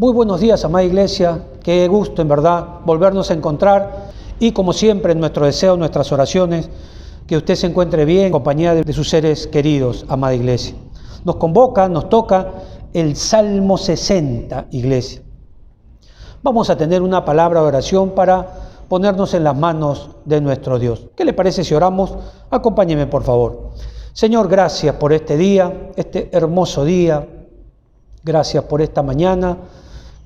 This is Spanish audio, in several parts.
Muy buenos días, amada iglesia. Qué gusto, en verdad, volvernos a encontrar. Y como siempre, nuestro deseo, nuestras oraciones, que usted se encuentre bien en compañía de sus seres queridos, amada iglesia. Nos convoca, nos toca el Salmo 60, iglesia. Vamos a tener una palabra de oración para ponernos en las manos de nuestro Dios. ¿Qué le parece si oramos? Acompáñeme, por favor. Señor, gracias por este día, este hermoso día. Gracias por esta mañana.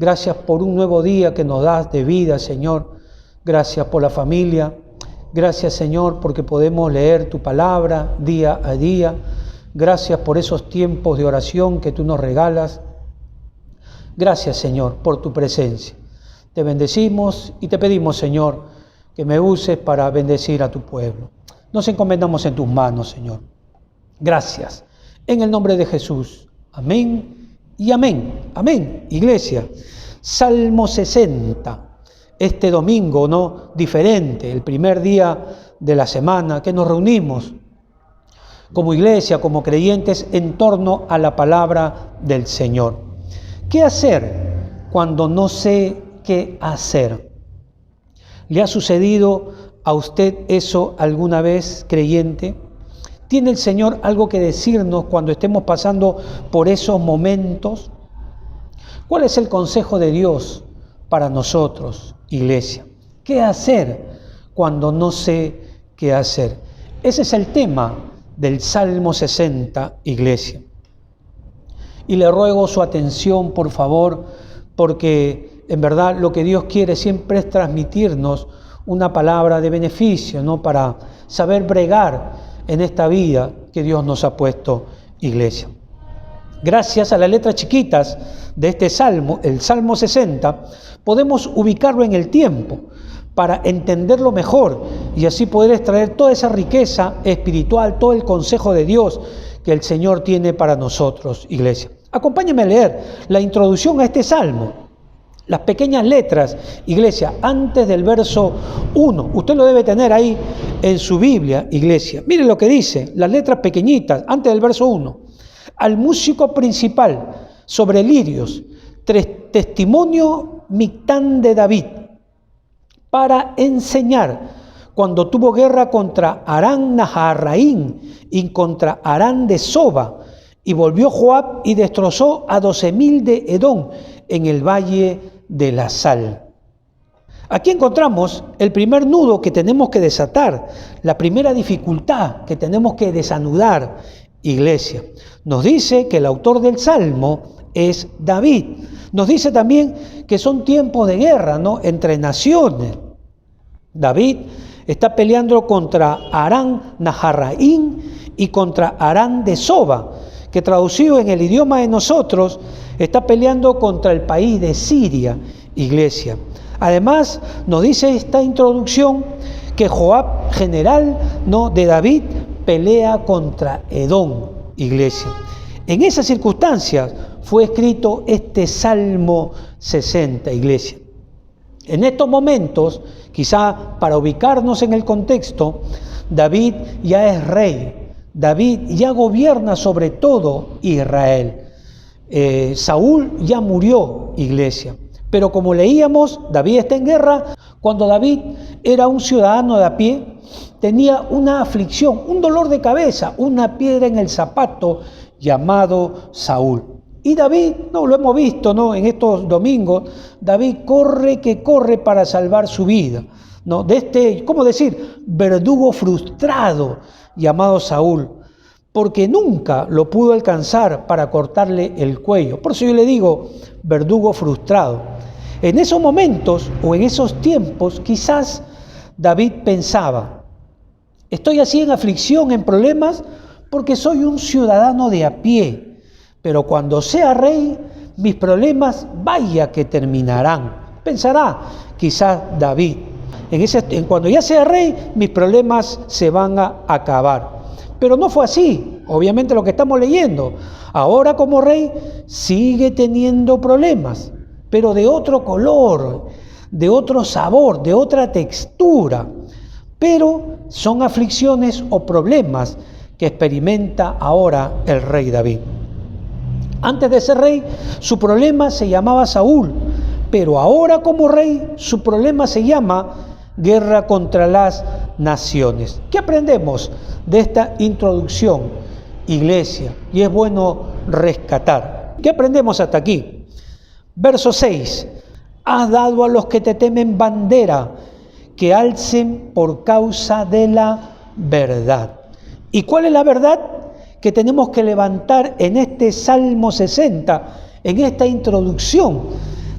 Gracias por un nuevo día que nos das de vida, Señor. Gracias por la familia. Gracias, Señor, porque podemos leer tu palabra día a día. Gracias por esos tiempos de oración que tú nos regalas. Gracias, Señor, por tu presencia. Te bendecimos y te pedimos, Señor, que me uses para bendecir a tu pueblo. Nos encomendamos en tus manos, Señor. Gracias. En el nombre de Jesús. Amén y amén. Amén, iglesia. Salmo 60. Este domingo, ¿no? Diferente, el primer día de la semana que nos reunimos como iglesia, como creyentes, en torno a la palabra del Señor. ¿Qué hacer cuando no sé qué hacer? ¿Le ha sucedido a usted eso alguna vez, creyente? ¿Tiene el Señor algo que decirnos cuando estemos pasando por esos momentos? ¿Cuál es el consejo de Dios para nosotros, iglesia? ¿Qué hacer cuando no sé qué hacer? Ese es el tema del Salmo 60, iglesia. Y le ruego su atención, por favor, porque en verdad lo que Dios quiere siempre es transmitirnos una palabra de beneficio, ¿no? Para saber bregar en esta vida que Dios nos ha puesto, iglesia. Gracias a las letras chiquitas de este salmo, el Salmo 60, podemos ubicarlo en el tiempo para entenderlo mejor y así poder extraer toda esa riqueza espiritual, todo el consejo de Dios que el Señor tiene para nosotros, iglesia. Acompáñenme a leer la introducción a este salmo. Las pequeñas letras, iglesia, antes del verso 1. Usted lo debe tener ahí en su Biblia, iglesia. Miren lo que dice, las letras pequeñitas, antes del verso 1. Al músico principal sobre lirios, testimonio Mictán de David, para enseñar cuando tuvo guerra contra Aram Naharaim y contra Aram de Soba, y volvió Joab y destrozó a 12,000 de Edom en el valle de la sal. Aquí encontramos el primer nudo que tenemos que desatar, la primera dificultad que tenemos que desanudar, iglesia. Nos dice que el autor del Salmo es David. Nos dice también que son tiempos de guerra, ¿no? Entre naciones. David está peleando contra Aram Naharaim y contra Aram de Soba, que traducido en el idioma de nosotros, está peleando contra el país de Siria, iglesia. Además, nos dice esta introducción que Joab, general, ¿no?, de David, pelea contra Edom, iglesia. En esas circunstancias fue escrito este Salmo 60, iglesia. En estos momentos, quizá para ubicarnos en el contexto, David ya es rey. David ya gobierna sobre todo Israel. Saúl ya murió, iglesia. Pero como leíamos, David está en guerra. Cuando David era un ciudadano de a pie, tenía una aflicción, un dolor de cabeza, una piedra en el zapato llamado Saúl. Y David, no lo hemos visto, ¿no?, en estos domingos, David corre para salvar su vida, ¿no?, de este, ¿cómo decir?, verdugo frustrado llamado Saúl, porque nunca lo pudo alcanzar para cortarle el cuello. Por eso yo le digo verdugo frustrado. En esos momentos o en esos tiempos quizás David pensaba: estoy así en aflicción, en problemas, porque soy un ciudadano de a pie, pero cuando sea rey, mis problemas vaya que terminarán. Pensará quizás David. Cuando ya sea rey, mis problemas se van a acabar. Pero no fue así, obviamente lo que estamos leyendo. Ahora como rey sigue teniendo problemas, pero de otro color, de otro sabor, de otra textura. Pero son aflicciones o problemas que experimenta ahora el rey David. Antes de ser rey, su problema se llamaba Saúl, pero ahora como rey, su problema se llama guerra contra las naciones. ¿Qué aprendemos de esta introducción, iglesia? Y es bueno rescatar. ¿Qué aprendemos hasta aquí? Verso 6. Has dado a los que te temen bandera, que alcen por causa de la verdad. ¿Y cuál es la verdad que tenemos que levantar en este Salmo 60, en esta introducción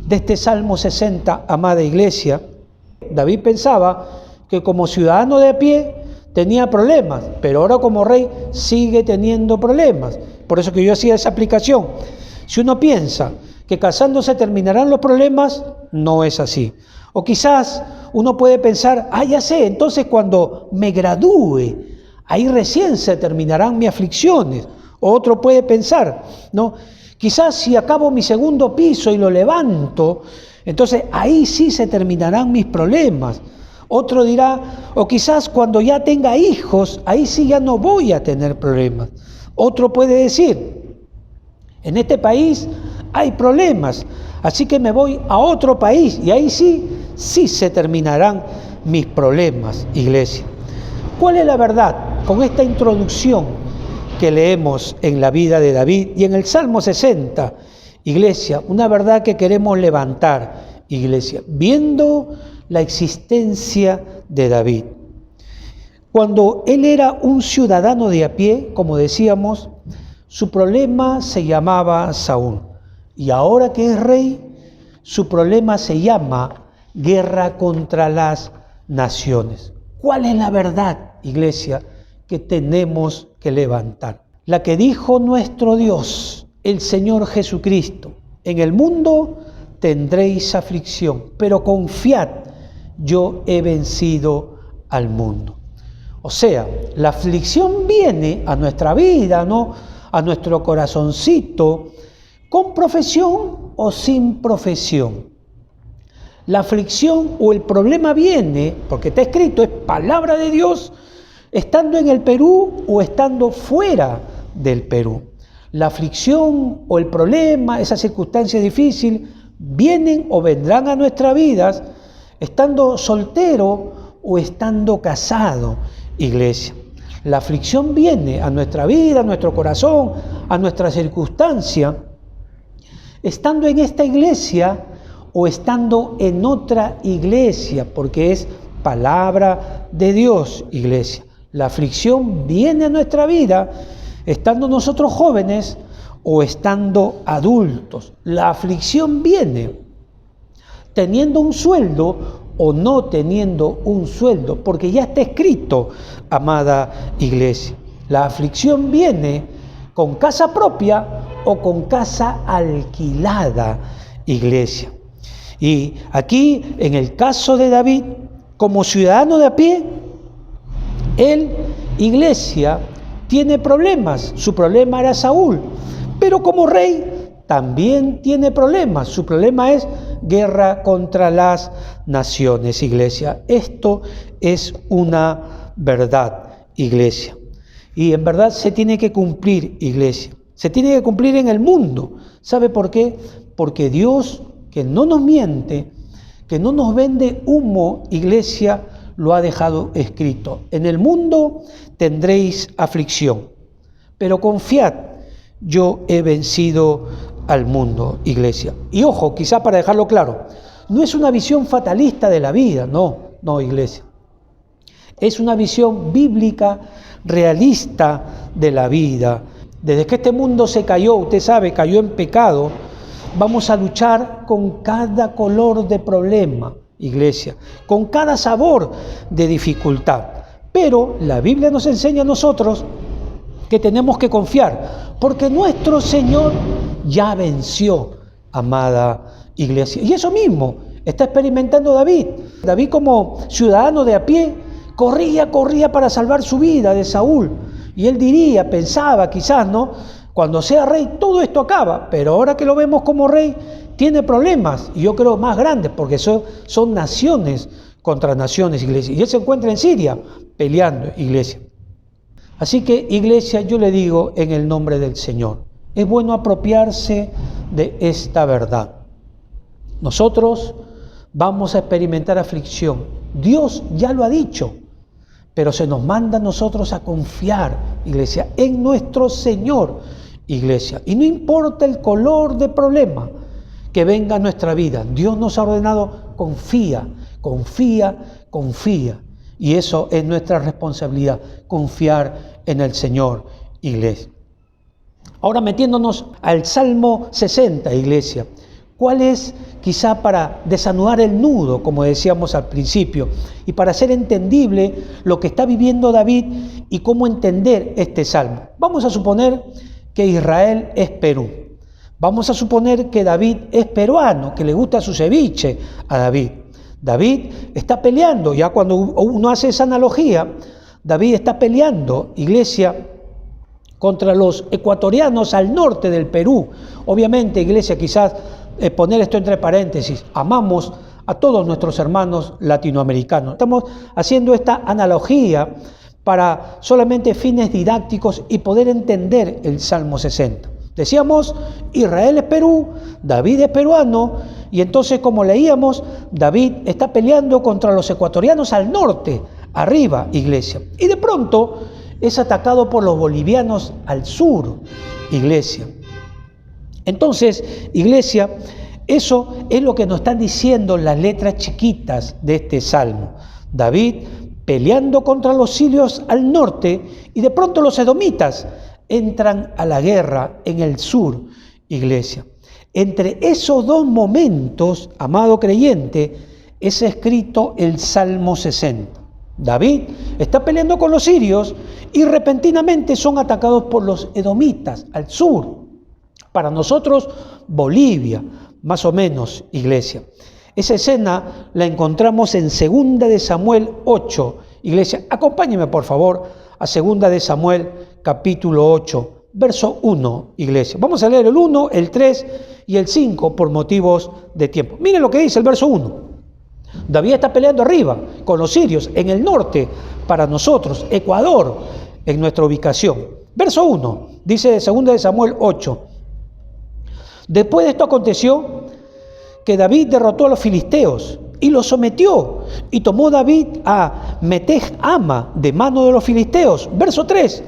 de este Salmo 60, amada iglesia? David pensaba que como ciudadano de a pie tenía problemas, pero ahora como rey sigue teniendo problemas. Por eso que yo hacía esa aplicación. Si uno piensa que casándose terminarán los problemas, no es así. O quizás uno puede pensar, ya sé, entonces cuando me gradúe, ahí recién se terminarán mis aflicciones. O otro puede pensar, ¿no? Quizás si acabo mi segundo piso y lo levanto, entonces ahí sí se terminarán mis problemas. Otro dirá, o quizás cuando ya tenga hijos, ahí sí ya no voy a tener problemas. Otro puede decir, en este país hay problemas, así que me voy a otro país y ahí sí se terminarán mis problemas, iglesia. ¿Cuál es la verdad con esta introducción que leemos en la vida de David y en el Salmo 60? Iglesia, una verdad que queremos levantar, iglesia, viendo la existencia de David. Cuando él era un ciudadano de a pie, como decíamos, su problema se llamaba Saúl. Y ahora que es rey, su problema se llama guerra contra las naciones. ¿Cuál es la verdad, iglesia, que tenemos que levantar? La que dijo nuestro Dios, el Señor Jesucristo: en el mundo tendréis aflicción, pero confiad, yo he vencido al mundo. O sea, la aflicción viene a nuestra vida, ¿no? A nuestro corazoncito, con profesión o sin profesión. La aflicción o el problema viene, porque está escrito, es palabra de Dios, estando en el Perú o estando fuera del Perú. La aflicción o el problema, esa circunstancia difícil, vienen o vendrán a nuestras vidas estando soltero o estando casado, iglesia. La aflicción viene a nuestra vida, a nuestro corazón, a nuestra circunstancia, estando en esta iglesia o estando en otra iglesia, porque es palabra de Dios, iglesia. La aflicción viene a nuestra vida estando nosotros jóvenes o estando adultos. La aflicción viene teniendo un sueldo o no teniendo un sueldo, porque ya está escrito, amada iglesia. La aflicción viene con casa propia o con casa alquilada, iglesia. Y aquí, en el caso de David, como ciudadano de a pie, él, iglesia, tiene problemas. Su problema era Saúl, pero como rey también tiene problemas. Su problema es guerra contra las naciones, iglesia. Esto es una verdad, iglesia. Y en verdad se tiene que cumplir, iglesia. Se tiene que cumplir en el mundo. ¿Sabe por qué? Porque Dios, que no nos miente, que no nos vende humo, iglesia, lo ha dejado escrito. En el mundo tendréis aflicción, pero confiad, yo he vencido al mundo, iglesia. Y ojo, quizá para dejarlo claro, no es una visión fatalista de la vida, no, iglesia. Es una visión bíblica, realista de la vida. Desde que este mundo se cayó, usted sabe, cayó en pecado, vamos a luchar con cada color de problema, iglesia, con cada sabor de dificultad. Pero la Biblia nos enseña a nosotros que tenemos que confiar, porque nuestro Señor ya venció, amada iglesia. Y eso mismo está experimentando David. David, como ciudadano de a pie, corría para salvar su vida de Saúl. Y él diría, pensaba quizás, ¿no? Cuando sea rey todo esto acaba, pero ahora que lo vemos como rey, tiene problemas, y yo creo más grandes, porque son naciones contra naciones, iglesia. Y él se encuentra en Siria peleando, iglesia. Así que, iglesia, yo le digo en el nombre del Señor, Es bueno apropiarse de esta verdad. Nosotros vamos a experimentar aflicción. Dios ya lo ha dicho, pero se nos manda a nosotros a confiar, iglesia, en nuestro Señor, iglesia. Y no importa el color de problema que venga a nuestra vida, Dios nos ha ordenado: confía, confía, confía. Y eso es nuestra responsabilidad, confiar en el Señor, iglesia. Ahora, metiéndonos al Salmo 60, iglesia. ¿Cuál es, quizá para desanudar el nudo, como decíamos al principio, y para hacer entendible lo que está viviendo David y cómo entender este salmo? Vamos a suponer que Israel es Perú. Vamos a suponer que David es peruano, que le gusta su ceviche a David. David está peleando, ya cuando uno hace esa analogía, David está peleando, iglesia, contra los ecuatorianos al norte del Perú. Obviamente, iglesia, quizás poner esto entre paréntesis, amamos a todos nuestros hermanos latinoamericanos. Estamos haciendo esta analogía para solamente fines didácticos y poder entender el Salmo 60. Decíamos, Israel es Perú, David es peruano, y entonces, como leíamos, David está peleando contra los ecuatorianos al norte, arriba, iglesia. Y de pronto es atacado por los bolivianos al sur, iglesia. Entonces, iglesia, eso es lo que nos están diciendo las letras chiquitas de este salmo. David peleando contra los sirios al norte, y de pronto los edomitas entran a la guerra en el sur, iglesia. Entre esos dos momentos, amado creyente, es escrito el Salmo 60. David está peleando con los sirios y repentinamente son atacados por los edomitas al sur. Para nosotros, Bolivia, más o menos, iglesia. Esa escena la encontramos en 2 de Samuel 8. Iglesia, acompáñeme por favor a 2 de Samuel capítulo 8, verso 1, iglesia. Vamos a leer el 1, el 3 y el 5 por motivos de tiempo. Miren lo que dice el verso 1. David está peleando arriba con los sirios en el norte, para nosotros, Ecuador, en nuestra ubicación. Verso 1, dice 2 de Samuel 8. Después de esto aconteció que David derrotó a los filisteos y los sometió, y tomó David a Meteg-Ama de mano de los filisteos. Verso 3.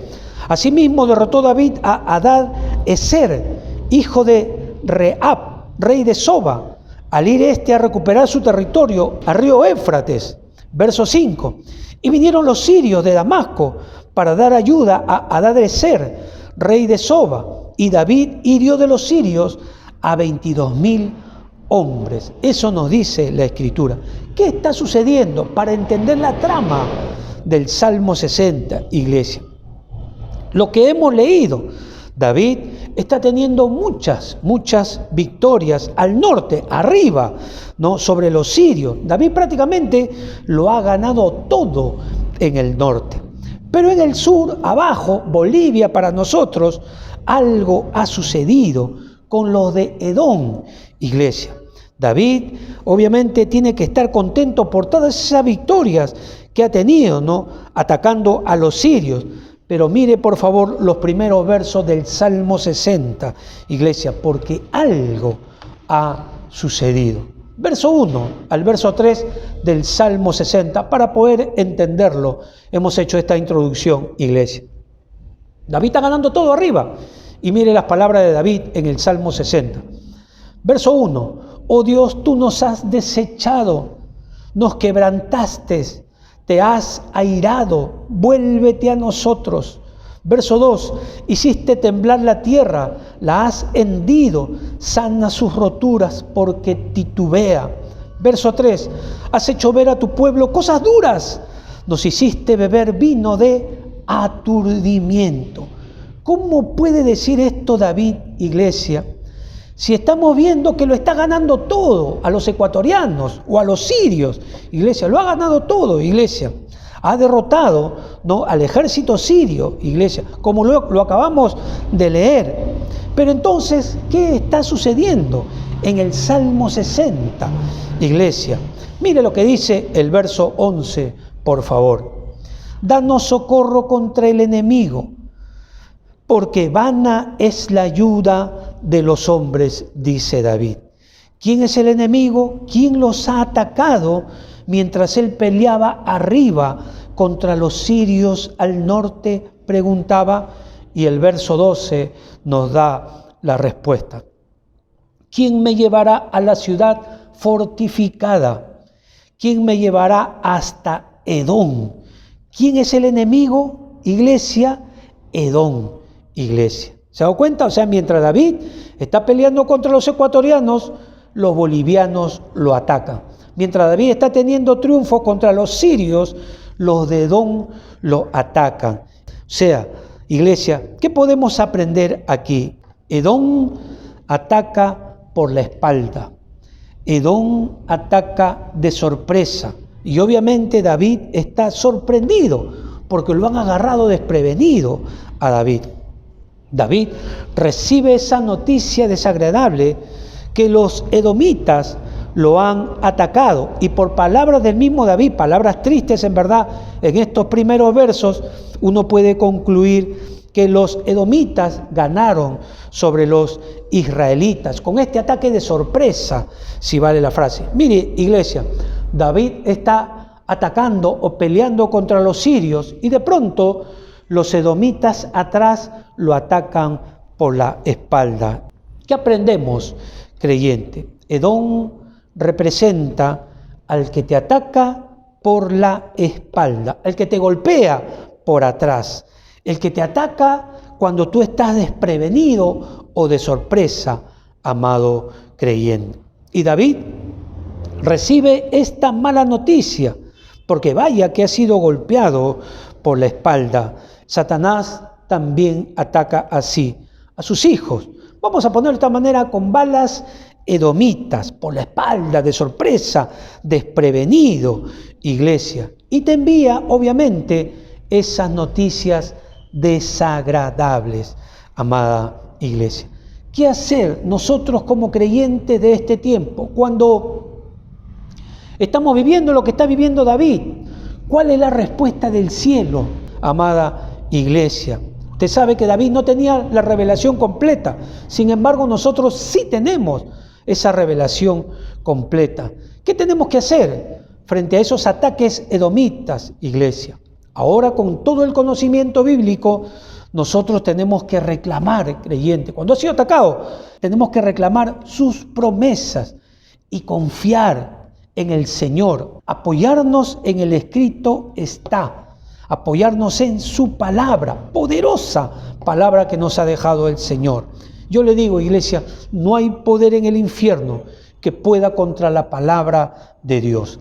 Asimismo derrotó David a Hadad-Ezer, hijo de Reab, rey de Soba, al ir a recuperar su territorio al río Éufrates. Verso 5. Y vinieron los sirios de Damasco para dar ayuda a Hadad-Ezer, rey de Soba, y David hirió de los sirios a 22,000 hombres. Eso nos dice la Escritura. ¿Qué está sucediendo? Para entender la trama del Salmo 60, iglesia. Lo que hemos leído, David está teniendo muchas victorias al norte, arriba, ¿no?, sobre los sirios. David prácticamente lo ha ganado todo en el norte. Pero en el sur, abajo, Bolivia, para nosotros, algo ha sucedido con los de Edom, iglesia. David obviamente tiene que estar contento por todas esas victorias que ha tenido, ¿no?, atacando a los sirios. Pero mire por favor los primeros versos del Salmo 60, iglesia, porque algo ha sucedido. Verso 1 al verso 3 del Salmo 60, para poder entenderlo, hemos hecho esta introducción, iglesia. David está ganando todo arriba. Y mire las palabras de David en el Salmo 60. Verso 1. Oh Dios, tú nos has desechado, nos quebrantaste, te has airado, vuélvete a nosotros. Verso 2. Hiciste temblar la tierra, la has hendido, sana sus roturas porque titubea. Verso 3. Has hecho ver a tu pueblo cosas duras, nos hiciste beber vino de aturdimiento. ¿Cómo puede decir esto David, iglesia, si estamos viendo que lo está ganando todo a los ecuatorianos o a los sirios? Iglesia, lo ha ganado todo, iglesia. Ha derrotado, ¿no?, al ejército sirio, iglesia, como lo acabamos de leer. Pero entonces, ¿qué está sucediendo en el Salmo 60, iglesia? Mire lo que dice el verso 11, por favor. Danos socorro contra el enemigo. porque vana es la ayuda de los hombres, dice David. ¿Quién es el enemigo? ¿Quién los ha atacado mientras él peleaba arriba contra los sirios al norte? Preguntaba, y el verso 12 nos da la respuesta. ¿Quién me llevará a la ciudad fortificada? ¿Quién me llevará hasta Edom? ¿Quién es el enemigo? Iglesia, Edom, iglesia. ¿Se da cuenta? O sea, mientras David está peleando contra los ecuatorianos, los bolivianos lo atacan. Mientras David está teniendo triunfo contra los sirios, los de Edom lo atacan. O sea, iglesia, ¿qué podemos aprender aquí? Edom ataca por la espalda. Edom ataca de sorpresa. Y obviamente David está sorprendido porque lo han agarrado desprevenido a David. David recibe esa noticia desagradable que los edomitas lo han atacado. Y por palabras del mismo David, palabras tristes en verdad, en estos primeros versos, uno puede concluir que los edomitas ganaron sobre los israelitas, con este ataque de sorpresa, si vale la frase. Mire, iglesia, David está atacando o peleando contra los sirios y de pronto los edomitas atrás lo atacan por la espalda. ¿Qué aprendemos, creyente? Edom representa al que te ataca por la espalda, al que te golpea por atrás, el que te ataca cuando tú estás desprevenido o de sorpresa, amado creyente. Y David recibe esta mala noticia, porque vaya que ha sido golpeado por la espalda. Satanás también ataca así a sus hijos. Vamos a ponerlo de esta manera, con balas edomitas, por la espalda, de sorpresa, desprevenido, iglesia. Y te envía, obviamente, esas noticias desagradables, amada iglesia. ¿Qué hacer nosotros como creyentes de este tiempo cuando estamos viviendo lo que está viviendo David? ¿Cuál es la respuesta del cielo, amada iglesia? Usted sabe que David no tenía la revelación completa, sin embargo nosotros sí tenemos esa revelación completa. ¿Qué tenemos que hacer frente a esos ataques edomitas, iglesia? Ahora, con todo el conocimiento bíblico, nosotros tenemos que reclamar, creyente, cuando ha sido atacado, tenemos que reclamar sus promesas y confiar en el Señor, apoyarnos en el escrito está, apoyarnos en su palabra, poderosa palabra que nos ha dejado el Señor. Yo le digo, iglesia, no hay poder en el infierno que pueda contra la palabra de Dios.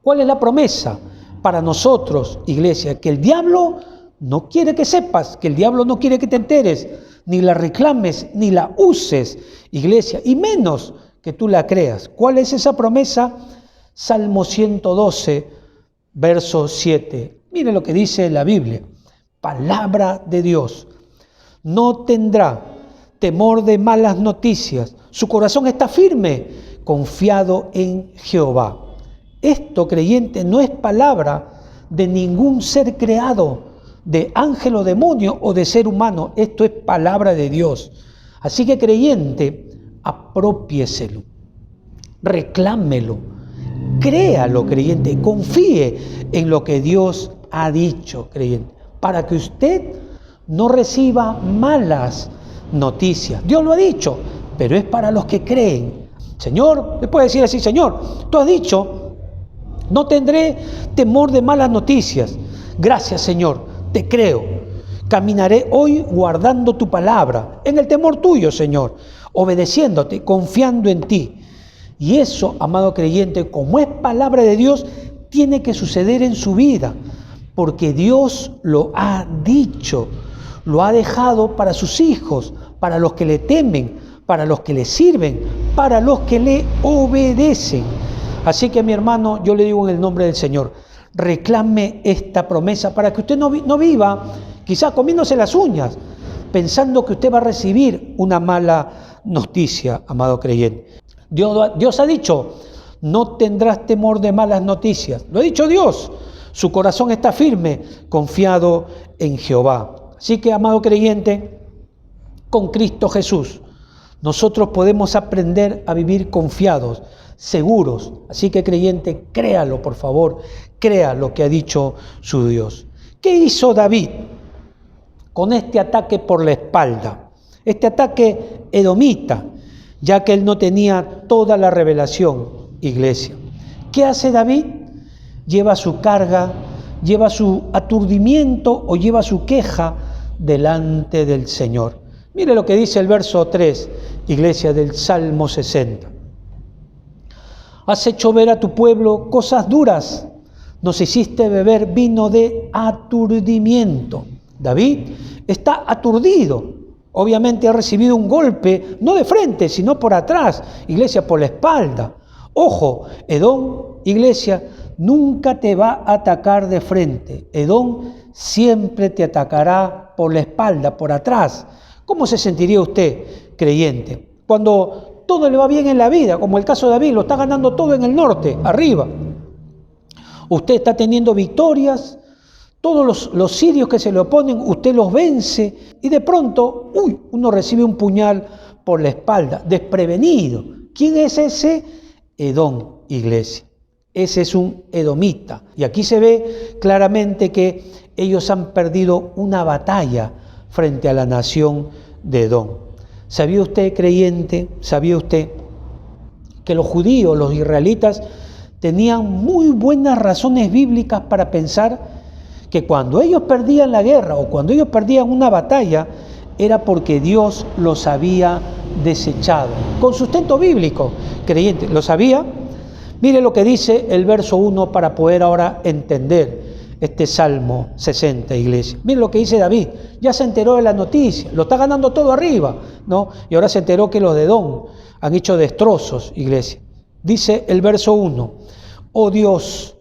¿Cuál es la promesa para nosotros, iglesia? Que el diablo no quiere que sepas, que el diablo no quiere que te enteres, ni la reclames, ni la uses, iglesia, y menos que tú la creas. ¿Cuál es esa promesa? Salmo 112, verso 7. Mire lo que dice la Biblia. Palabra de Dios. No tendrá temor de malas noticias. Su corazón está firme, confiado en Jehová. Esto, creyente, no es palabra de ningún ser creado, de ángel o demonio o de ser humano. Esto es palabra de Dios. Así que, creyente, apropiéselo, reclámelo, créalo, creyente, confíe en lo que Dios ha dicho, creyente, para que usted no reciba malas noticias. Dios lo ha dicho, pero es para los que creen. Señor, le puede decir así: Señor, tú has dicho, no tendré temor de malas noticias. Gracias, Señor, te creo. Caminaré hoy guardando tu palabra, en el temor tuyo, Señor, obedeciéndote, confiando en ti. Y eso, amado creyente, como es palabra de Dios, tiene que suceder en su vida, porque Dios lo ha dicho, lo ha dejado para sus hijos, para los que le temen, para los que le sirven, para los que le obedecen. Así que, mi hermano, yo le digo en el nombre del Señor, reclame esta promesa para que usted no viva quizá comiéndose las uñas, pensando que usted va a recibir una mala noticia, amado creyente. Dios ha dicho, no tendrás temor de malas noticias. Lo ha dicho Dios. Su corazón está firme, confiado en Jehová. Así que, amado creyente, con Cristo Jesús, nosotros podemos aprender a vivir confiados, seguros. Así que, creyente, créalo, por favor, crea lo que ha dicho su Dios. ¿Qué hizo David con este ataque por la espalda? Este ataque edomita, ya que él no tenía toda la revelación, iglesia. ¿Qué hace David? Lleva su carga, lleva su aturdimiento o lleva su queja delante del Señor. Mire lo que dice el verso 3, iglesia, del Salmo 60. Has hecho ver a tu pueblo cosas duras, nos hiciste beber vino de aturdimiento. David está aturdido, obviamente ha recibido un golpe, no de frente, sino por atrás, iglesia, por la espalda. Ojo, Edom, iglesia, nunca te va a atacar de frente. Edom siempre te atacará por la espalda, por atrás. ¿Cómo se sentiría usted, creyente, cuando todo le va bien en la vida, como el caso de David, lo está ganando todo en el norte, arriba? Usted está teniendo victorias, todos los sirios que se le oponen, usted los vence y de pronto, uno recibe un puñal por la espalda, desprevenido. ¿Quién es ese? Edom, iglesia. Ese es un edomita. Y aquí se ve claramente que ellos han perdido una batalla frente a la nación de Edom. ¿Sabía usted, creyente? ¿Sabía usted que los judíos, los israelitas, tenían muy buenas razones bíblicas para pensar que cuando ellos perdían la guerra o cuando ellos perdían una batalla, era porque Dios los había desechado? Con sustento bíblico, creyente, ¿lo sabía? Mire lo que dice el verso 1 para poder ahora entender este Salmo 60, iglesia. Mire lo que dice David, ya se enteró de la noticia, lo está ganando todo arriba, ¿no? Y ahora se enteró que los de Edom han hecho destrozos, iglesia. Dice el verso 1, oh Dios,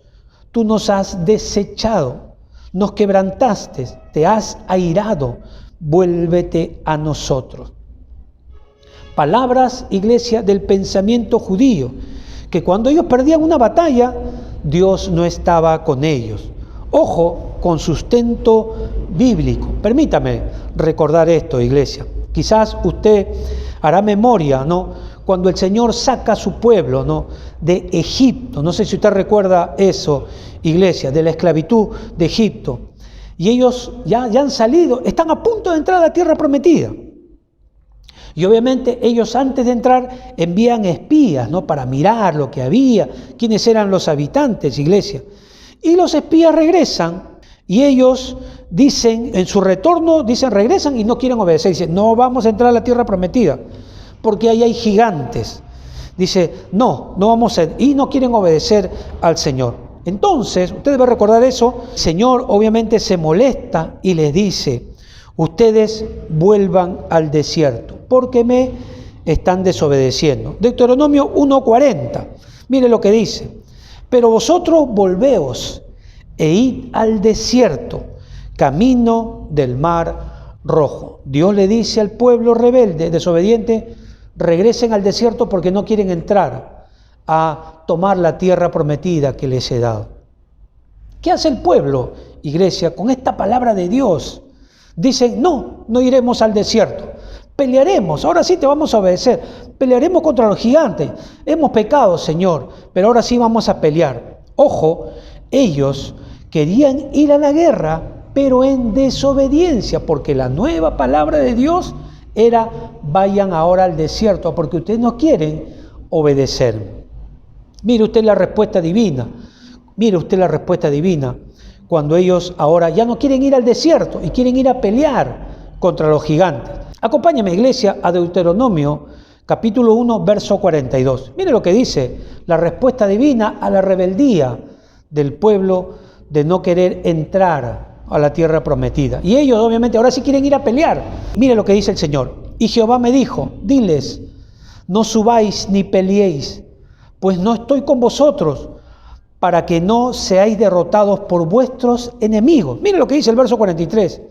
tú nos has desechado, nos quebrantaste, te has airado, vuélvete a nosotros. Palabras, iglesia, del pensamiento judío, que cuando ellos perdían una batalla, Dios no estaba con ellos. Ojo, con sustento bíblico. Permítame recordar esto, iglesia. Quizás usted hará memoria, ¿no?, cuando el Señor saca a su pueblo, ¿no?, de Egipto. No sé si usted recuerda eso, iglesia, de la esclavitud de Egipto. Y ellos ya han salido, están a punto de entrar a la tierra prometida. Y obviamente ellos antes de entrar envían espías, ¿no?, para mirar lo que había, quiénes eran los habitantes, iglesia. Y los espías regresan y ellos dicen, en su retorno, regresan y no quieren obedecer. Dicen, no vamos a entrar a la tierra prometida porque ahí hay gigantes. Dice, no vamos a... Y no quieren obedecer al Señor. Entonces, usted debe recordar eso. El Señor obviamente se molesta y les dice, ustedes vuelvan al desierto porque me están desobedeciendo. Deuteronomio 1:40. Mire lo que dice. Pero vosotros volveos e id al desierto, camino del mar rojo. Dios le dice al pueblo rebelde, desobediente, regresen al desierto porque no quieren entrar a tomar la tierra prometida que les he dado. ¿Qué hace el pueblo, iglesia, con esta palabra de Dios? Dicen, no iremos al desierto. Pelearemos, ahora sí te vamos a obedecer, pelearemos contra los gigantes, hemos pecado, Señor, pero ahora sí vamos a pelear. Ojo, ellos querían ir a la guerra, pero en desobediencia, porque la nueva palabra de Dios era, vayan ahora al desierto, porque ustedes no quieren obedecer. Mire usted la respuesta divina, cuando ellos ahora ya no quieren ir al desierto y quieren ir a pelear contra los gigantes. Acompáñame, iglesia, a Deuteronomio, capítulo 1, verso 42. Mire lo que dice la respuesta divina a la rebeldía del pueblo de no querer entrar a la tierra prometida. Y ellos, obviamente, ahora sí quieren ir a pelear. Mire lo que dice el Señor. Y Jehová me dijo, diles, no subáis ni peleéis, pues no estoy con vosotros, para que no seáis derrotados por vuestros enemigos. Mire lo que dice el verso 43.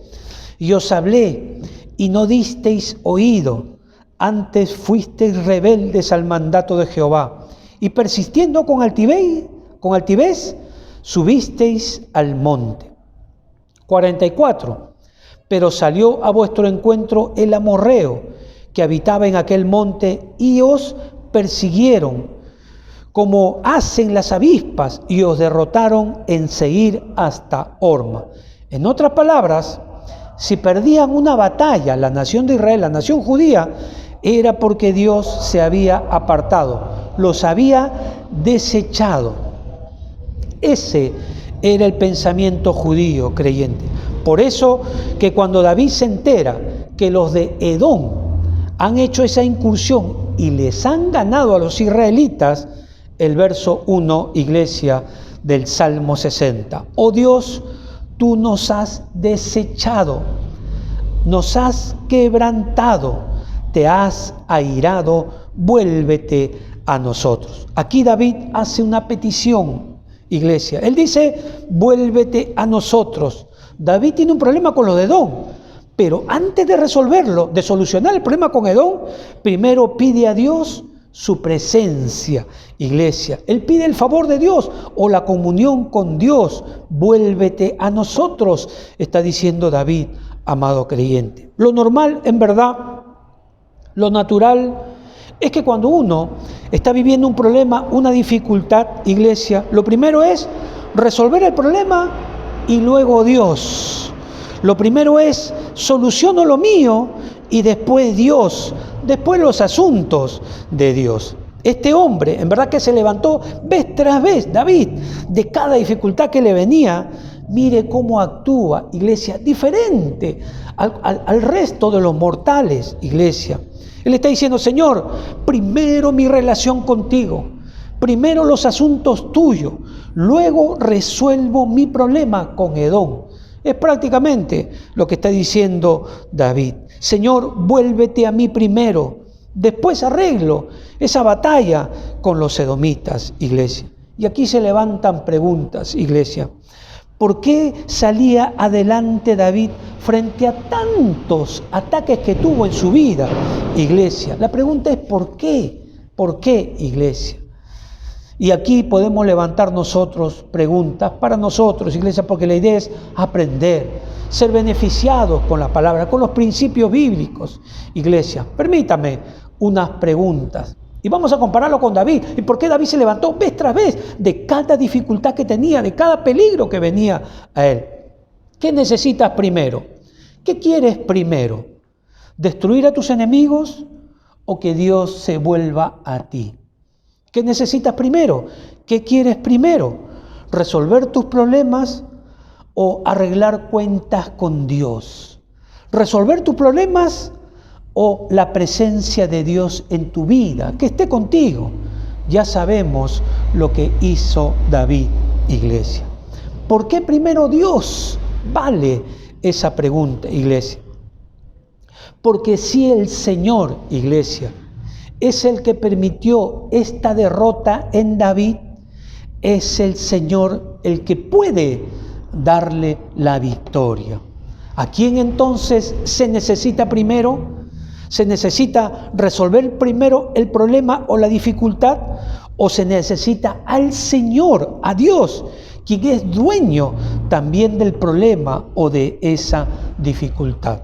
Y os hablé, y no disteis oído, antes fuisteis rebeldes al mandato de Jehová, y persistiendo con altivez, subisteis al monte. 44. Pero salió a vuestro encuentro el amorreo que habitaba en aquel monte y os persiguieron como hacen las avispas y os derrotaron en Seir hasta Horma. En otras palabras, si perdían una batalla la nación de Israel, la nación judía, era porque Dios se había apartado, los había desechado. Ese era el pensamiento judío creyente. Por eso que cuando David se entera que los de Edom han hecho esa incursión y les han ganado a los israelitas, el verso 1, iglesia, del Salmo 60. Oh Dios, tú nos has desechado, nos has quebrantado, te has airado, vuélvete a nosotros. Aquí David hace una petición, iglesia. Él dice, vuélvete a nosotros. David tiene un problema con los de Edom, pero antes de resolverlo, de solucionar el problema con Edom, primero pide a Dios su presencia, iglesia. Él pide el favor de Dios o la comunión con Dios. Vuélvete a nosotros, está diciendo David, amado creyente. Lo normal, en verdad, lo natural, es que cuando uno está viviendo un problema, una dificultad, iglesia, lo primero es resolver el problema y luego Dios. Lo primero es soluciono lo mío y después Dios, después los asuntos de Dios. Este hombre, en verdad que se levantó vez tras vez, David, de cada dificultad que le venía. Mire cómo actúa, iglesia, diferente al resto de los mortales, iglesia. Él está diciendo, Señor, primero mi relación contigo, primero los asuntos tuyos, luego resuelvo mi problema con Edom. Es prácticamente lo que está diciendo David. Señor, vuélvete a mí primero, después arreglo esa batalla con los edomitas, iglesia. Y aquí se levantan preguntas, iglesia. ¿Por qué salía adelante David frente a tantos ataques que tuvo en su vida, iglesia? La pregunta es ¿por qué? ¿Por qué, iglesia? Y aquí podemos levantar nosotros preguntas para nosotros, iglesia, porque la idea es aprender, ser beneficiados con la palabra, con los principios bíblicos, iglesia. Permítame unas preguntas. Y vamos a compararlo con David. ¿Y por qué David se levantó vez tras vez de cada dificultad que tenía, de cada peligro que venía a él? ¿Qué necesitas primero? ¿Qué quieres primero? ¿Destruir a tus enemigos o que Dios se vuelva a ti? ¿Qué necesitas primero? ¿Qué quieres primero? ¿Resolver tus problemas o arreglar cuentas con Dios? ¿Resolver tus problemas o la presencia de Dios en tu vida, que esté contigo? Ya sabemos lo que hizo David, iglesia. ¿Por qué primero Dios? Vale esa pregunta, iglesia. Porque si el Señor, iglesia, es el que permitió esta derrota en David, es el Señor el que puede darle la victoria. ¿A quién entonces se necesita primero? ¿Se necesita resolver primero el problema o la dificultad? ¿O se necesita al Señor, a Dios, quien es dueño también del problema o de esa dificultad?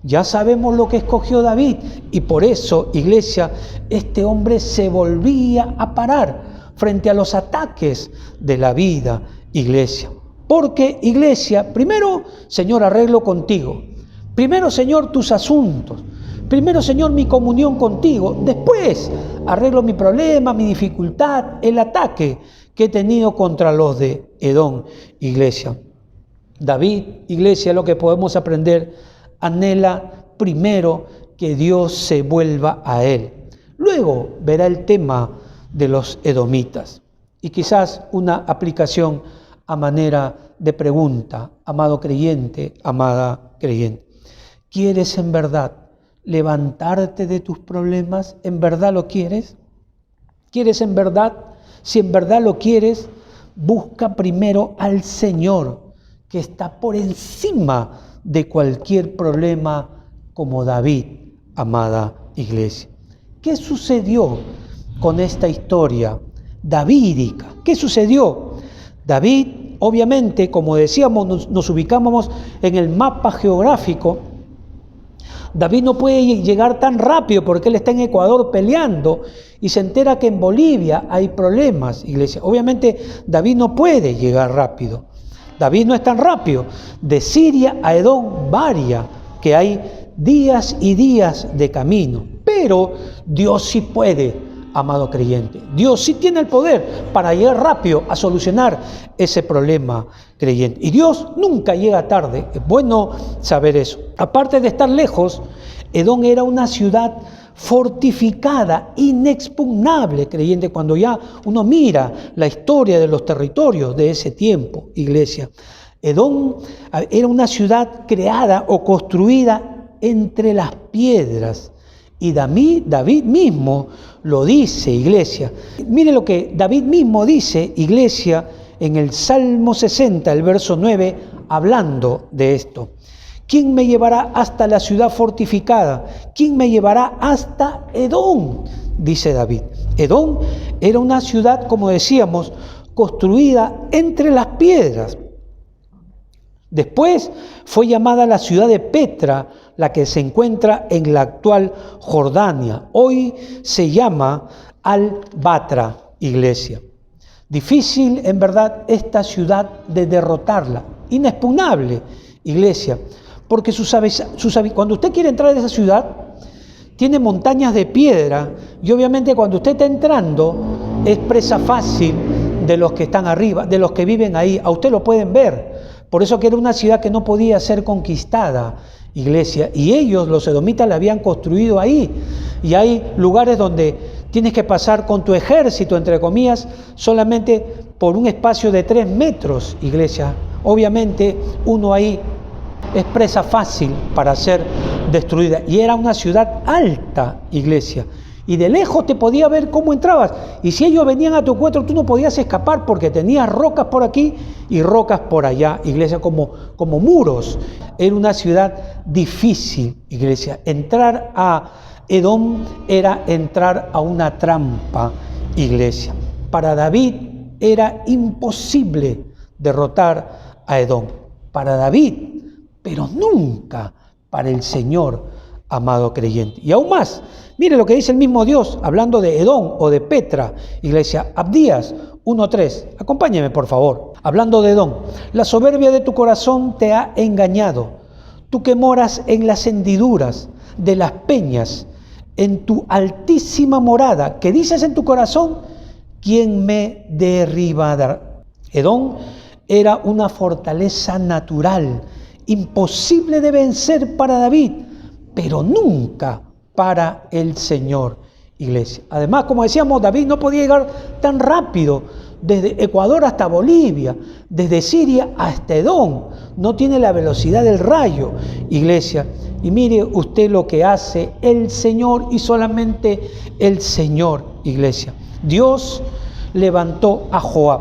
Ya sabemos lo que escogió David y por eso, iglesia, este hombre se volvía a parar frente a los ataques de la vida, iglesia. Porque, iglesia, primero, Señor, arreglo contigo. Primero, Señor, tus asuntos. Primero, Señor, mi comunión contigo. Después, arreglo mi problema, mi dificultad, el ataque que he tenido contra los de Edom, iglesia. David, iglesia, lo que podemos aprender, anhela primero que Dios se vuelva a él. Luego verá el tema de los edomitas. Y quizás una aplicación a manera de pregunta, amado creyente, amada creyente. ¿Quieres en verdad levantarte de tus problemas? ¿En verdad lo quieres? ¿Quieres en verdad? Si en verdad lo quieres, busca primero al Señor, que está por encima de cualquier problema, como David, amada iglesia. ¿Qué sucedió con esta historia davídica? ¿Qué sucedió? David obviamente, como decíamos, nos ubicábamos en el mapa geográfico. David no puede llegar tan rápido porque él está en Ecuador peleando y se entera que en Bolivia hay problemas, iglesia. Obviamente David no puede llegar rápido. David no es tan rápido. De Siria a Edom varia, que hay días y días de camino. Pero Dios sí puede, amado creyente. Dios sí tiene el poder para llegar rápido a solucionar ese problema, creyente. Y Dios nunca llega tarde. Es bueno saber eso. Aparte de estar lejos, Edom era una ciudad fortificada, inexpugnable, creyente, cuando ya uno mira la historia de los territorios de ese tiempo, iglesia. Edom era una ciudad creada o construida entre las piedras. Y David mismo lo dice, iglesia. Mire lo que David mismo dice, iglesia, en el Salmo 60, el verso 9, hablando de esto. ¿Quién me llevará hasta la ciudad fortificada? ¿Quién me llevará hasta Edom? Dice David. Edom era una ciudad, como decíamos, construida entre las piedras. Después fue llamada la ciudad de Petra, la que se encuentra en la actual Jordania. Hoy se llama Al-Batra, iglesia. Difícil, en verdad, esta ciudad de derrotarla. Inexpugnable, iglesia. Porque cuando usted quiere entrar a esa ciudad, tiene montañas de piedra y obviamente cuando usted está entrando es presa fácil de los que están arriba, de los que viven ahí. A usted lo pueden ver. Por eso que era una ciudad que no podía ser conquistada, iglesia. Y ellos, los edomitas, la habían construido ahí. Y hay lugares donde tienes que pasar con tu ejército, entre comillas, solamente por un espacio de 3 metros, iglesia. Obviamente uno ahí es presa fácil para ser destruida. Y era una ciudad alta, iglesia. Y de lejos te podía ver cómo entrabas. Y si ellos venían a tu encuentro, tú no podías escapar porque tenías rocas por aquí y rocas por allá, iglesia, como muros. Era una ciudad difícil, iglesia. Entrar a Edom era entrar a una trampa, iglesia. Para David era imposible derrotar a Edom. Para David, pero nunca para el Señor, amado creyente. Y aún más, mire lo que dice el mismo Dios, hablando de Edom o de Petra, iglesia. Abdías 1:3, acompáñeme por favor. Hablando de Edom, la soberbia de tu corazón te ha engañado. Tú que moras en las hendiduras de las peñas, en tu altísima morada, que dices en tu corazón, ¿quién me derribará? Edom era una fortaleza natural, imposible de vencer para David, pero nunca para el Señor, iglesia. Además, como decíamos, David no podía llegar tan rápido desde Ecuador hasta Bolivia, desde Siria hasta Edom. No tiene la velocidad del rayo, iglesia. Y mire usted lo que hace el Señor y solamente el Señor, iglesia. Dios levantó a Joab.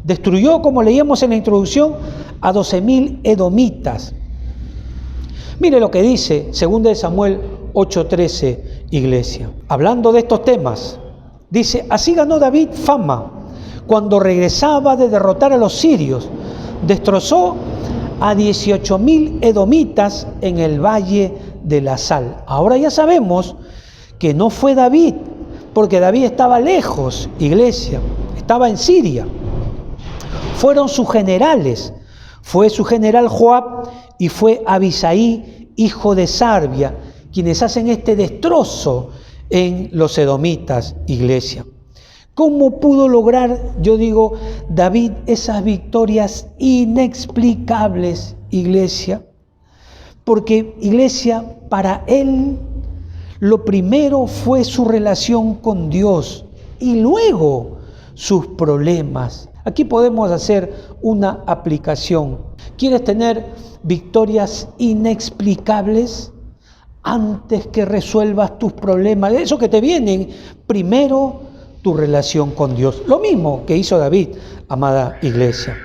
Destruyó, como leíamos en la introducción, a 12,000 edomitas. Mire lo que dice 2 Samuel 8:13, iglesia. Hablando de estos temas, dice, así ganó David fama cuando regresaba de derrotar a los sirios. Destrozó a 18,000 edomitas en el Valle de la Sal. Ahora ya sabemos que no fue David, porque David estaba lejos, iglesia, estaba en Siria. Fueron sus generales, fue su general Joab y fue Abisai, hijo de Sarbia, quienes hacen este destrozo en los edomitas, iglesia. ¿Cómo pudo lograr, yo digo, David esas victorias inexplicables, iglesia? Porque, iglesia, para él lo primero fue su relación con Dios y luego sus problemas. Aquí podemos hacer una aplicación. ¿Quieres tener victorias inexplicables? Antes que resuelvas tus problemas, eso que te vienen, primero tu relación con Dios. Lo mismo que hizo David, amada iglesia.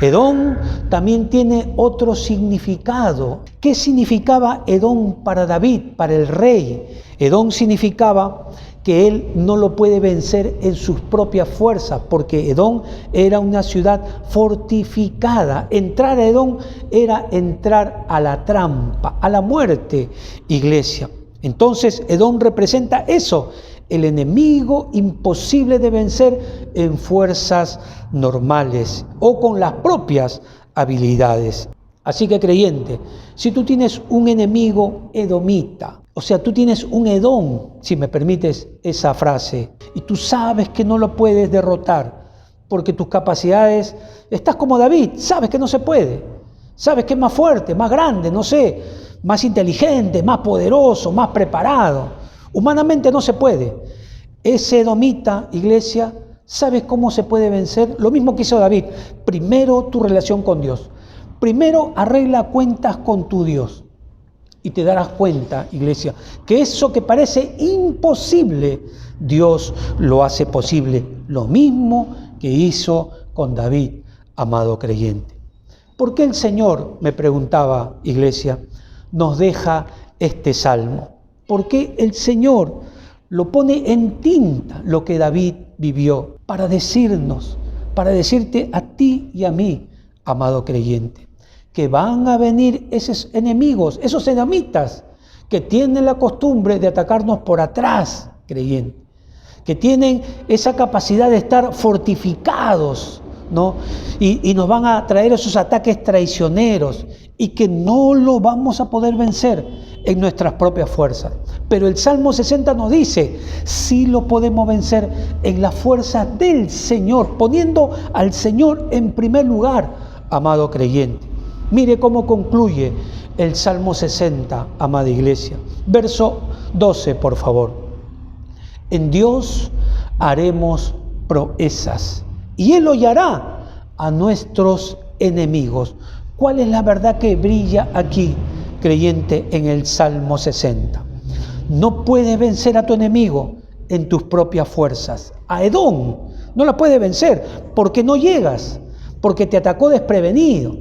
Edom también tiene otro significado. ¿Qué significaba Edom para David, para el rey? Edom significaba que él no lo puede vencer en sus propias fuerzas, porque Edom era una ciudad fortificada. Entrar a Edom era entrar a la trampa, a la muerte, iglesia. Entonces Edom representa eso, el enemigo imposible de vencer en fuerzas normales o con las propias habilidades. Así que, creyente, si tú tienes un enemigo edomita, o sea, tú tienes un Edom, si me permites esa frase, y tú sabes que no lo puedes derrotar, porque tus capacidades, estás como David, sabes que no se puede, sabes que es más fuerte, más grande, no sé, más inteligente, más poderoso, más preparado. Humanamente no se puede. Ese edomita, iglesia, ¿sabes cómo se puede vencer? Lo mismo que hizo David. Primero tu relación con Dios. Primero arregla cuentas con tu Dios. Y te darás cuenta, iglesia, que eso que parece imposible, Dios lo hace posible. Lo mismo que hizo con David, amado creyente. ¿Por qué el Señor, me preguntaba, iglesia, nos deja este salmo? ¿Por qué el Señor lo pone en tinta lo que David vivió para decirnos, para decirte a ti y a mí, amado creyente, que van a venir esos enemigos, esos edomitas que tienen la costumbre de atacarnos por atrás, creyente, que tienen esa capacidad de estar fortificados, ¿no? Y nos van a traer esos ataques traicioneros y que no lo vamos a poder vencer en nuestras propias fuerzas. Pero el Salmo 60 nos dice, sí lo podemos vencer en la fuerza del Señor, poniendo al Señor en primer lugar, amado creyente. Mire cómo concluye el Salmo 60, amada iglesia. Verso 12, por favor. En Dios haremos proezas y Él hollará a nuestros enemigos. ¿Cuál es la verdad que brilla aquí, creyente, en el Salmo 60? No puedes vencer a tu enemigo en tus propias fuerzas. A Edom no la puedes vencer porque no llegas, porque te atacó desprevenido.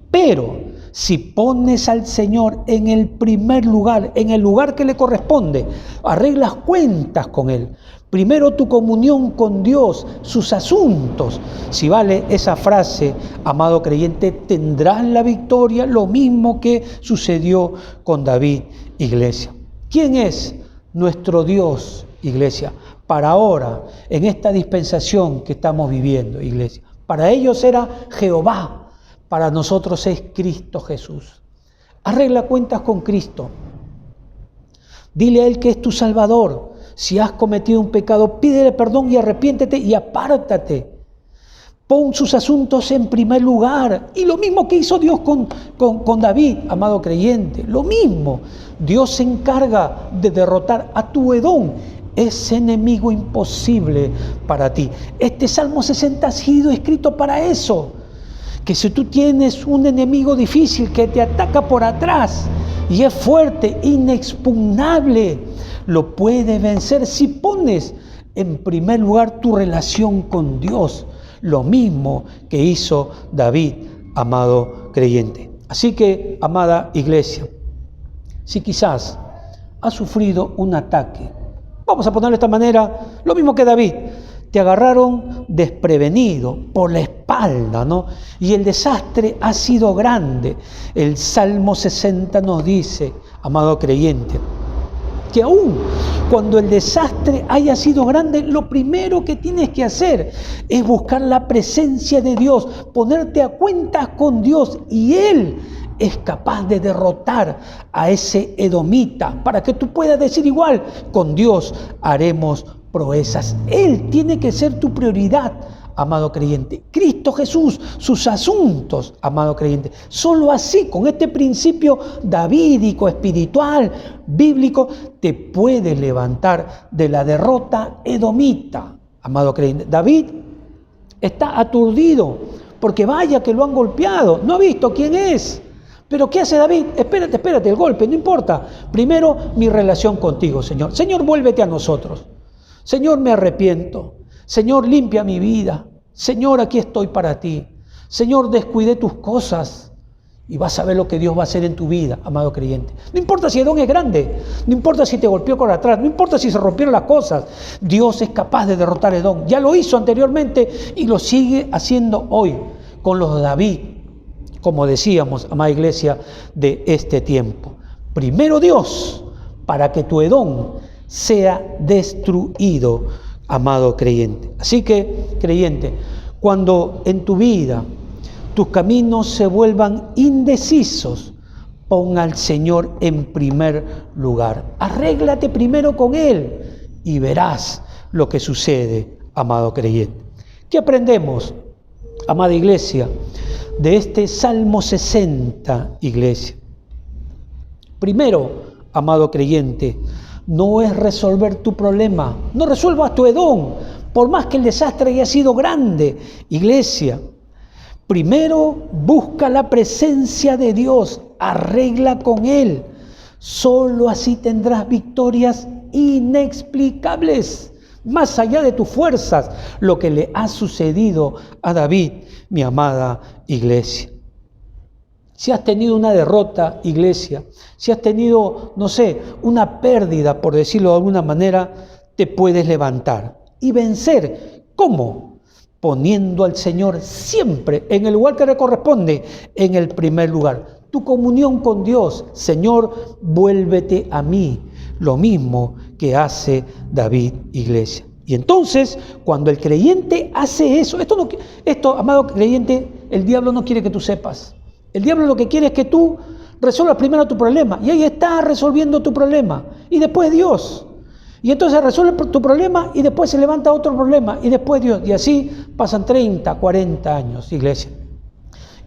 Pero si pones al Señor en el primer lugar, en el lugar que le corresponde, arreglas cuentas con Él. Primero tu comunión con Dios, sus asuntos. Si vale esa frase, amado creyente, tendrás la victoria, lo mismo que sucedió con David, iglesia. ¿Quién es nuestro Dios, iglesia? Para ahora, en esta dispensación que estamos viviendo, iglesia. Para ellos era Jehová. Para nosotros es Cristo Jesús. Arregla cuentas con Cristo. Dile a Él que es tu Salvador. Si has cometido un pecado, pídele perdón y arrepiéntete y apártate. Pon sus asuntos en primer lugar. Y lo mismo que hizo Dios con David, amado creyente. Lo mismo. Dios se encarga de derrotar a tu Edom, ese enemigo imposible para ti. Este Salmo 60 ha sido escrito para eso. Que si tú tienes un enemigo difícil que te ataca por atrás y es fuerte, inexpugnable, lo puedes vencer si pones en primer lugar tu relación con Dios. Lo mismo que hizo David, amado creyente. Así que, amada iglesia, si quizás has sufrido un ataque, vamos a ponerlo de esta manera, lo mismo que David, te agarraron desprevenido por la espalda, ¿no? Y el desastre ha sido grande. El Salmo 60 nos dice, amado creyente, que aún cuando el desastre haya sido grande, lo primero que tienes que hacer es buscar la presencia de Dios, ponerte a cuentas con Dios, y Él es capaz de derrotar a ese edomita, para que tú puedas decir igual, con Dios haremos proezas. Él tiene que ser tu prioridad, amado creyente. Cristo Jesús, sus asuntos, amado creyente. Solo así, con este principio davídico, espiritual, bíblico, te puedes levantar de la derrota edomita, amado creyente. David está aturdido porque vaya que lo han golpeado. No ha visto quién es. Pero ¿qué hace David? Espérate, el golpe, no importa. Primero, mi relación contigo, Señor. Señor, vuélvete a nosotros. Señor, me arrepiento. Señor, limpia mi vida. Señor, aquí estoy para ti. Señor, descuidé tus cosas Y vas a ver lo que Dios va a hacer en tu vida, amado creyente. No importa si Edom es grande, no importa si te golpeó por atrás, no importa si se rompieron las cosas. Dios es capaz de derrotar a Edom. Ya lo hizo anteriormente y lo sigue haciendo hoy con los de David, como decíamos, amada iglesia, de este tiempo. Primero Dios, para que tu Edom sea destruido, amado creyente. Así que, creyente, cuando en tu vida tus caminos se vuelvan indecisos, pon al Señor en primer lugar. Arréglate primero con Él y verás lo que sucede, amado creyente. ¿Qué aprendemos, amada iglesia, de este Salmo 60, iglesia? Primero, amado creyente, no es resolver tu problema. No resuelvas tu Edom, por más que el desastre haya sido grande, iglesia. Primero, busca la presencia de Dios, arregla con Él. Solo así tendrás victorias inexplicables, más allá de tus fuerzas, lo que le ha sucedido a David, mi amada iglesia. Si has tenido una derrota, iglesia, si has tenido, no sé, una pérdida, por decirlo de alguna manera, te puedes levantar y vencer. ¿Cómo? Poniendo al Señor siempre en el lugar que le corresponde, en el primer lugar. Tu comunión con Dios, Señor, vuélvete a mí. Lo mismo que hace David, iglesia. Y entonces, cuando el creyente hace eso, esto, amado creyente, el diablo no quiere que tú sepas. El diablo lo que quiere es que tú resuelvas primero tu problema. Y ahí está resolviendo tu problema. Y después Dios. Y entonces resuelve tu problema y después se levanta otro problema y después Dios. Y así pasan 30, 40 años, iglesia.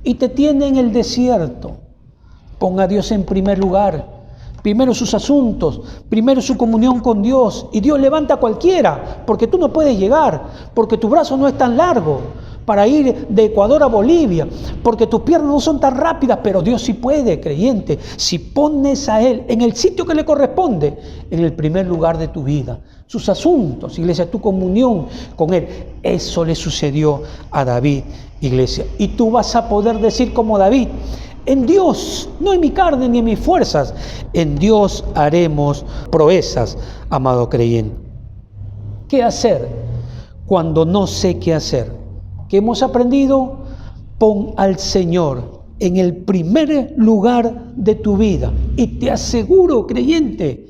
Y te tiene en el desierto. Ponga a Dios en primer lugar. Primero sus asuntos, primero su comunión con Dios. Y Dios levanta a cualquiera, porque tú no puedes llegar, porque tu brazo no es tan largo para ir de Ecuador a Bolivia, porque tus piernas no son tan rápidas, pero Dios sí puede, creyente, si pones a Él en el sitio que le corresponde, en el primer lugar de tu vida, sus asuntos, iglesia, tu comunión con Él. Eso le sucedió a David, iglesia, y tú vas a poder decir como David: en Dios, no en mi carne ni en mis fuerzas, en Dios haremos proezas, amado creyente. ¿Qué hacer cuando no sé qué hacer? ¿Qué hemos aprendido? Pon al Señor en el primer lugar de tu vida. Y te aseguro, creyente,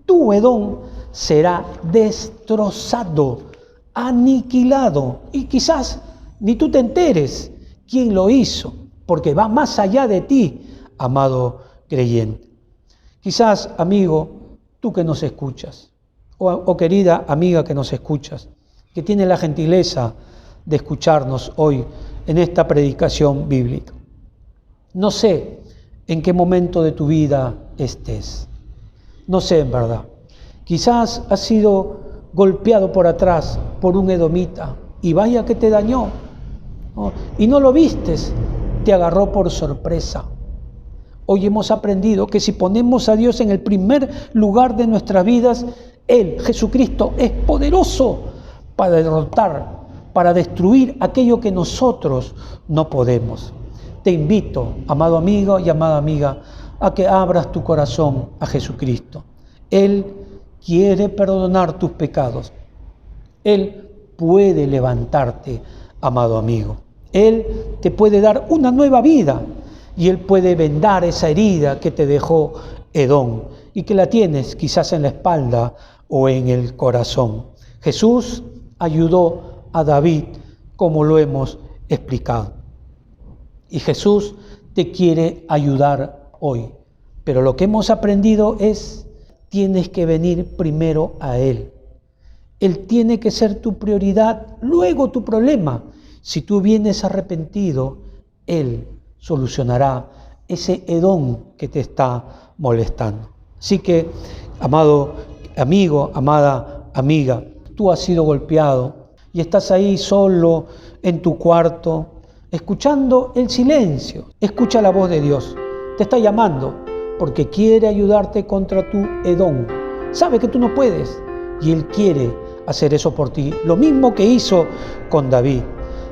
tu Edom, será destrozado, aniquilado. Y quizás ni tú te enteres quién lo hizo, porque va más allá de ti, amado creyente. Quizás, amigo, tú que nos escuchas, o querida amiga que nos escuchas, que tiene la gentileza de escucharnos hoy en esta predicación bíblica. No sé en qué momento de tu vida estés. No sé, en verdad. Quizás has sido golpeado por atrás por un edomita y vaya que te dañó, ¿no? Y no lo vistes, te agarró por sorpresa. Hoy hemos aprendido que si ponemos a Dios en el primer lugar de nuestras vidas, Él, Jesucristo, es poderoso para derrotar, para destruir aquello que nosotros no podemos. Te invito, amado amigo y amada amiga, a que abras tu corazón a Jesucristo. Él quiere perdonar tus pecados. Él puede levantarte, amado amigo. Él te puede dar una nueva vida y Él puede vendar esa herida que te dejó Edom y que la tienes quizás en la espalda o en el corazón. Jesús ayudó a David, como lo hemos explicado. Y Jesús te quiere ayudar hoy. Pero lo que hemos aprendido es, tienes que venir primero a Él. Él tiene que ser tu prioridad, luego tu problema. Si tú vienes arrepentido, Él solucionará ese Edom que te está molestando. Así que, amado amigo, amada amiga, tú has sido golpeado y estás ahí solo en tu cuarto, escuchando el silencio. Escucha la voz de Dios. Te está llamando porque quiere ayudarte contra tu Edom. Sabe que tú no puedes y Él quiere hacer eso por ti. Lo mismo que hizo con David.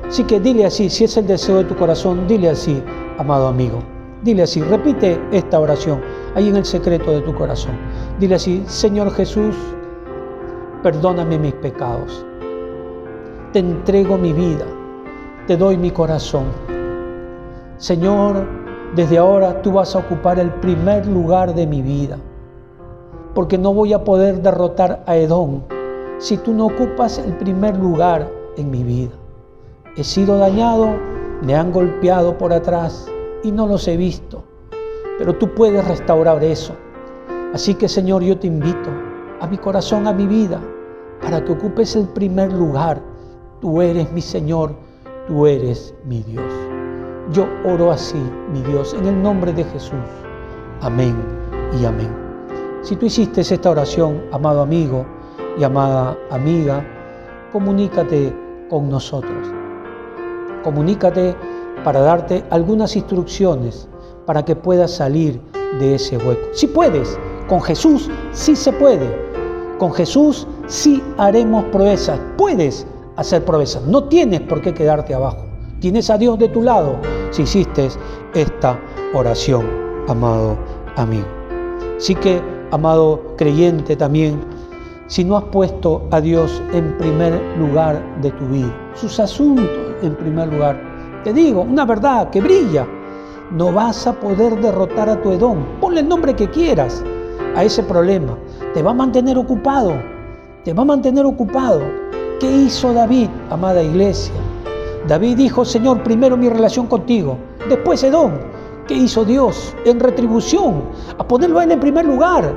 Así que dile así, si es el deseo de tu corazón, dile así: amado amigo. Dile así, repite esta oración ahí en el secreto de tu corazón. Dile así: Señor Jesús, perdóname mis pecados. Te entrego mi vida, te doy mi corazón. Señor, desde ahora tú vas a ocupar el primer lugar de mi vida, porque no voy a poder derrotar a Edom si tú no ocupas el primer lugar en mi vida. He sido dañado, me han golpeado por atrás y no los he visto, pero tú puedes restaurar eso. Así que, Señor, yo te invito a mi corazón, a mi vida, para que ocupes el primer lugar. Tú eres mi Señor, tú eres mi Dios. Yo oro así, mi Dios, en el nombre de Jesús. Amén y amén. Si tú hiciste esta oración, amado amigo y amada amiga, comunícate con nosotros. Comunícate para darte algunas instrucciones para que puedas salir de ese hueco. Si puedes, con Jesús sí se puede. Con Jesús sí haremos proezas. Puedes hacer proezas. No tienes por qué quedarte abajo. Tienes a Dios de tu lado si hiciste esta oración, amado amigo. Así que, amado creyente también, si no has puesto a Dios en primer lugar de tu vida, sus asuntos en primer lugar, te digo una verdad que brilla: no vas a poder derrotar a tu Edom. Ponle el nombre que quieras a ese problema. Te va a mantener ocupado. Te va a mantener ocupado. ¿Qué hizo David, amada iglesia? David dijo: Señor, primero mi relación contigo, después Edom. ¿Qué hizo Dios en retribución? A ponerlo a él en primer lugar.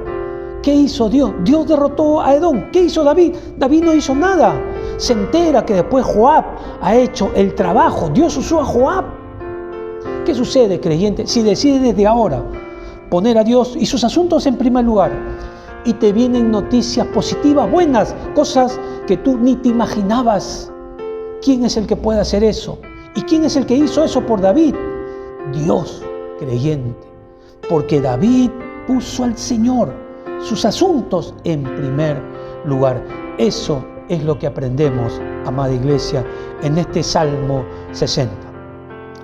¿Qué hizo Dios? Dios derrotó a Edom. ¿Qué hizo David? David no hizo nada. Se entera que después Joab ha hecho el trabajo. Dios usó a Joab. ¿Qué sucede, creyente, si decides desde ahora poner a Dios y sus asuntos en primer lugar? Y te vienen noticias positivas, buenas, cosas que tú ni te imaginabas. ¿Quién es el que puede hacer eso? ¿Y quién es el que hizo eso por David? Dios, creyente. Porque David puso al Señor, sus asuntos en primer lugar. Eso es lo que aprendemos, amada iglesia, en este Salmo 60.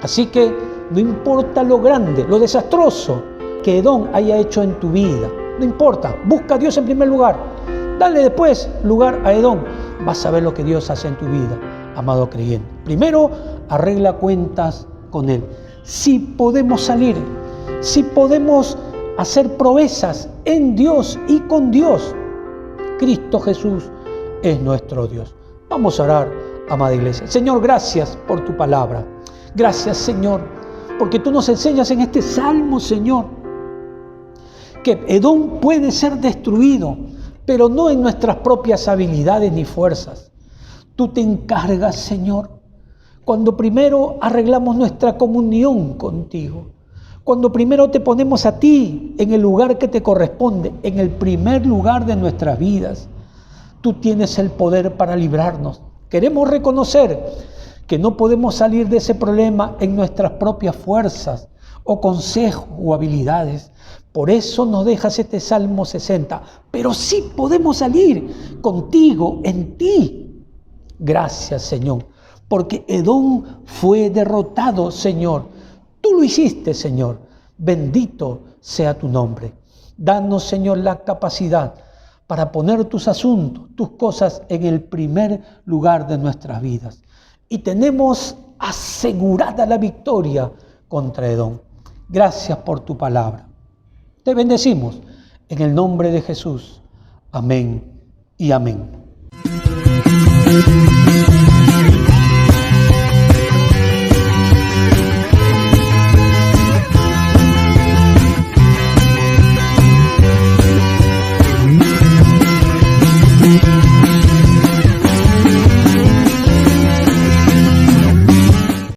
Así que no importa lo grande, lo desastroso que Edom haya hecho en tu vida, no importa, busca a Dios en primer lugar. Dale después lugar a Edom. Vas a ver lo que Dios hace en tu vida, amado creyente. Primero, arregla cuentas con Él. Si podemos salir, si podemos hacer proezas en Dios y con Dios, Cristo Jesús es nuestro Dios. Vamos a orar, amada iglesia. Señor, gracias por tu palabra. Gracias, Señor, porque tú nos enseñas en este salmo, Señor, que Edom puede ser destruido, pero no en nuestras propias habilidades ni fuerzas. Tú te encargas, Señor, cuando primero arreglamos nuestra comunión contigo, cuando primero te ponemos a ti en el lugar que te corresponde, en el primer lugar de nuestras vidas. Tú tienes el poder para librarnos. Queremos reconocer que no podemos salir de ese problema en nuestras propias fuerzas o consejos o habilidades. Por eso nos dejas este Salmo 60. Pero sí podemos salir contigo, en ti. Gracias, Señor, porque Edom fue derrotado, Señor. Tú lo hiciste, Señor. Bendito sea tu nombre. Danos, Señor, la capacidad para poner tus asuntos, tus cosas en el primer lugar de nuestras vidas. Y tenemos asegurada la victoria contra Edom. Gracias por tu palabra. Te bendecimos en el nombre de Jesús. Amén y amén.